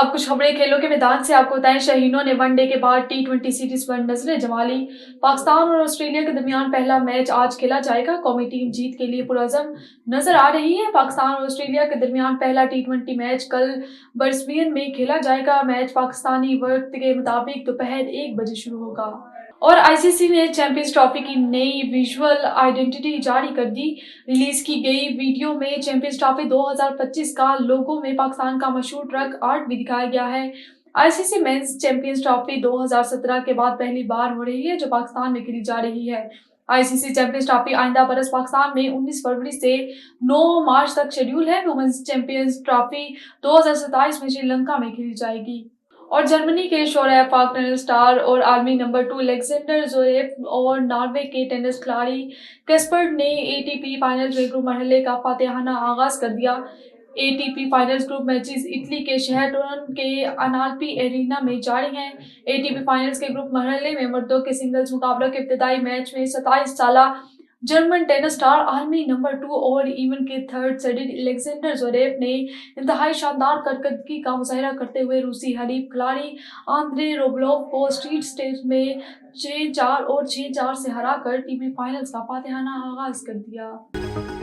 अब कुछ खबरें खेलों के मैदान से आपको बताएं। शाहीनों ने वनडे के बाद टी20 सीरीज पर नजरें जमा ली। पाकिस्तान और ऑस्ट्रेलिया के दरमियान पहला मैच आज खेला जाएगा। कौमी टीम जीत के लिए पुरअज़म नजर आ रही है। पाकिस्तान और ऑस्ट्रेलिया के दरमियान पहला टी20 मैच कल ब्रिस्बेन में खेला जाएगा। मैच पाकिस्तानी वक्त के मुताबिक दोपहर 1 बजे शुरू होगा। और आईसीसी ने चैंपियंस ट्रॉफी की नई विजुअल आइडेंटिटी जारी कर दी। रिलीज की गई वीडियो में चैंपियंस ट्रॉफी 2025 का लोगो में पाकिस्तान का मशहूर ट्रक आर्ट भी दिखाया गया है। आईसीसी मेंस चैंपियंस ट्रॉफी 2017 के बाद पहली बार हो रही है जो पाकिस्तान में खेली जा रही है। आईसीसी चैंपियंस ट्रॉफी आइंदा बरस पाकिस्तान में 19 फरवरी से 9 मार्च तक शेड्यूल है। वुमेन्स चैंपियंस ट्रॉफी 2027 में श्रीलंका में खेली जाएगी। और जर्मनी के शोरा पाक टेनिस स्टार और आलमी नंबर 2 अलेक्जेंडर ज़्वेरेव और नॉर्वे के टेनिस खिलाड़ी कैस्पर ने एटीपी फाइनल्स में ग्रुप मरहले का फातेहाना आगाज कर दिया। ATP finals group matches Italy के शहर टोरन के अनाल्पी एरिना में जारी हैं। एटीपी फाइनल्स के ग्रुप मरहले में मर्दों के सिंगल्स मुकाबलों के इब्तिदाई मैच में 27 साला German tennis star army number 2 और इवन के थर्ड सीडेड अलेक्जेंडर ज़्वेरेव ने इंतहाई शानदार कारकर्दगी का मुजाहरा करते हुए रूसी हरीफ खिलाड़ी आंद्रे रूबलोव को स्ट्रीट स्टेज में 6-4 और 6-4 से हराकर टीपी फाइनल्स का फातेहाना आगाज कर दिया।